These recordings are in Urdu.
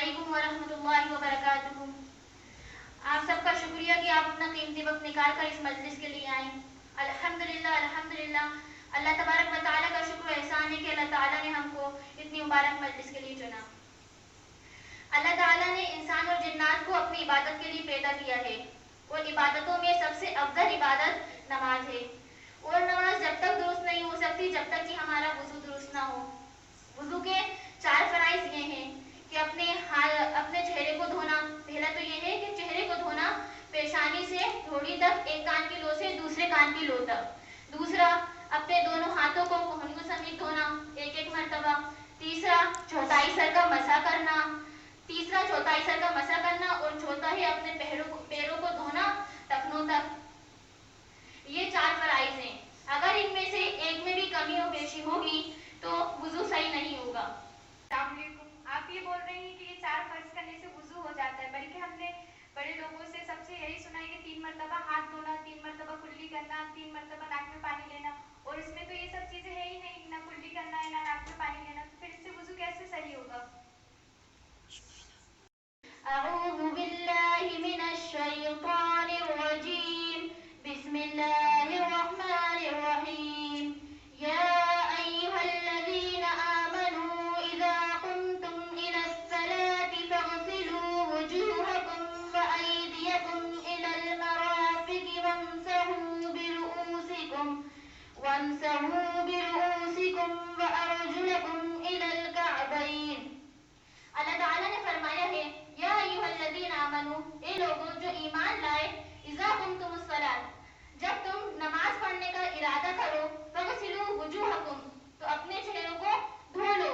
علیکم ورحمۃ اللہ وبرکاتہ۔ آپ سب کا شکریہ کہ آپ اپنا قیمتی وقت نکال کر اس مجلس کے لیے آئیں۔ الحمدللہ الحمدللہ، اللہ تبارک و تعالیٰ کا شکر و احسان ہے کہ اللہ تعالیٰ نے ہم کو اتنی مبارک مجلس کے لیے چنا۔ اللہ تعالیٰ نے انسان اور جنات کو اپنی عبادت کے لیے پیدا کیا ہے، اور عبادتوں میں سب سے افضل عبادت نماز ہے، اور نماز جب تک درست نہیں ہو سکتی جب تک کہ ہمارا وضو درست نہ ہو۔ وضو کے 4 فرائض یہ ہیں کہ اپنے چہرے کو دھونا۔ پہلا تو یہ ہے کہ چہرے کو دھونا پیشانی سے دھوڑی تک، ایک کان کی لو سے دوسرے کان کی لو تک۔ دوسرا، اپنے دونوں ہاتھوں کو کوہنیوں سمیت دھونا 1 مرتبہ۔ تیسرا، چوتھائی سر کا مسح کرنا۔ اور چوتھا ہے اپنے پیروں کو دھونا ٹخنوں تک۔ یہ 4 فرائض ہیں، اگر ان میں سے ایک میں بھی کمی و بیشی ہوگی تو وضو صحیح نہیں ہوگا۔ السلام علیکم۔ آپ یہ بول رہے ہیں کہ یہ 4 فرض کرنے سے وضو ہو جاتا ہے، بلکہ ہم نے بڑے لوگوں سے سب سے یہی سنا ہے کہ 3 مرتبہ ہاتھ دھونا، 3 مرتبہ کلی کرنا، 3 مرتبہ ناک میں پانی لینا، اور اس میں تو یہ سب چیزیں ہے ہی نہیں، نہ کلی کرنا ہے نہ ناک میں پانی لینا، تو پھر اس سے وضو کیسے صحیح ہوگا؟ اعوذ باللہ من الشیطان الرجیم، بسم اللہ الرحمن الرحیم۔ یا ایھا الذین آمنوا اذا قمتم الى الصلاة فاغسلوا وجوہکم وایدیکم الى المرافق وامسحوا برؤوسکم وارجلکم الى الکعبین۔ اللہ تعالیٰ نے فرمایا ہے، یا ایھا الذین آمنوا، اے لوگوں جو ایمان لائے، اذا قمتم الصلاۃ، جب تم نماز پڑھنے کا ارادہ کرو، فاغسلوا وجوہکم، تو اپنے چہروں کو دھو لو،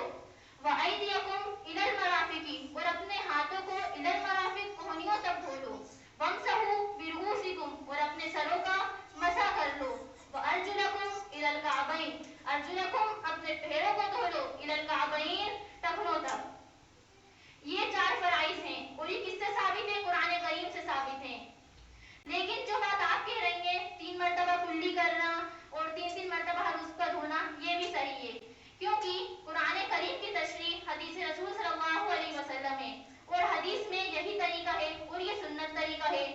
وایدیکم الی المرافق، اور اپنے ہاتھوں کو الی المرافق، کوہنیوں تک دھو لو، وامسحوا برؤوسکم، اور اپنے سروں کا مسح کر لو، وارجلکم الی الکعبین، ارجلکم اپنے پیروں کو دھو لو، الی الکعبین ٹخنوں تک۔ یہ 4 فرائض ہیں، اور یہ کس سے ثابت ہے؟ قرآن کریم سے ثابت ہیں۔ لیکن جو بات آپ کہہ رہی ہیں 3 مرتبہ کلی کرنا اور 3 مرتبہ ہر اس کا دھونا، یہ بھی صحیح ہے، کیونکہ قرآن کریم کی تشریح حدیث رسول صلی اللہ علیہ وسلم ہے، اور حدیث میں یہی طریقہ ہے، اور یہ سنت طریقہ ہے۔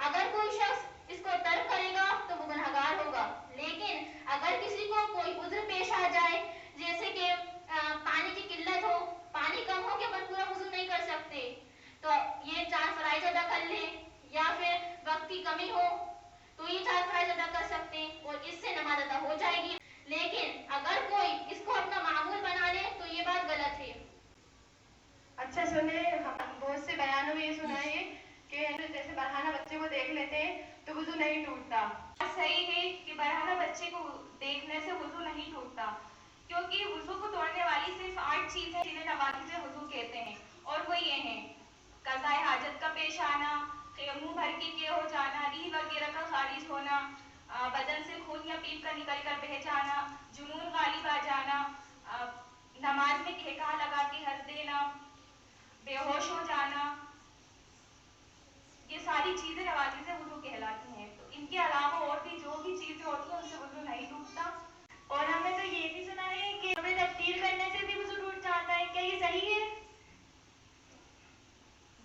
اگر کوئی شخص اس کو ترک کرے گا تو وہ گنہگار ہوگا، لیکن اگر کسی کو کوئی عذر پیش آ جائے، جیسے کہ پانی کی قلت ہو، پانی کم ہو کہ اپن پورا وضو نہیں کر سکتے، تو یہ 4 فرائض ادا کر لیں، یا پھر وقت کی کمی ہو تو یہ 4 فرائض ادا کر سکتے ہیں، اور اس سے نماز ادا ہو جائے گی۔ لیکن اگر کوئی اس کو اپنا معمول بنا لے تو یہ بات غلط ہے۔ اچھا سنیں، ہم بہت سے بیانوں میں یہ سنا ہے کہ جیسے برہنہ بچے کو دیکھ لیتے ہیں تو وضو نہیں ٹوٹتا۔ صحیح ہے کہ برہنہ بچے کو دیکھنے سے وضو نہیں ٹوٹتا، کیونکہ وضو کو توڑنے والی صرف 8 چیزیں جنہیں نواقض وضو کہتے ہیں، اور وہ یہ ہیں: قضاء حاجت کا پیش آنا، منہ بھر کے ہو جانا، ریح وغیرہ کا خارج ہونا، بدن سے خون یا پیپ کا نکل کر بہہ جانا، جنون غالب آ جانا، نماز میں ٹھیکہ لگا کے ہنس دینا، بے ہوش ہو جانا، یہ ساری چیزیں نواقض وضو کہلاتی ہیں۔ تو ان کے علاوہ اور بھی جو بھی چیزیں ہوتی ہیں ان سے وضو نہیں ٹوٹتا۔ اور ہم نے تو یہ بھی سنا ہے کہ ہمیں تبدیل کرنے سے بھی وضو ٹوٹ جاتا ہے، کیا یہ صحیح ہے؟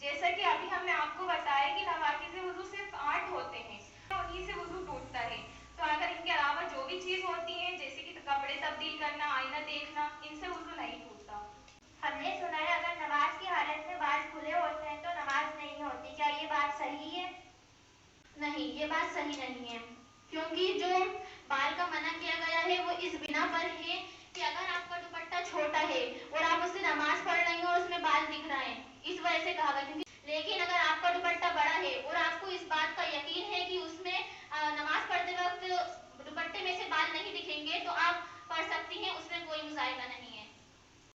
جیسا کہ ابھی ہم نے آپ کو بتایا کہ نواقض وضو صرف 8 ہوتے ہیں، انہیں سے وضو ٹوٹتا ہے، تو اگر ان کے علاوہ جو بھی چیز ہوتی ہیں جیسے کہ کپڑے تبدیل کرنا، آئینہ دیکھنا، ان سے وضو نہیں ٹوٹتا۔ ہم نے سنا ہے اگر نماز کی حالت میں بال کھلے ہوتے ہیں تو نماز نہیں ہوتی، کیا یہ بات صحیح ہے؟ نہیں، یہ بات صحیح نہیں ہے، کیونکہ جو بال کا منع کیا گیا ہے وہ اس بنا پر ہے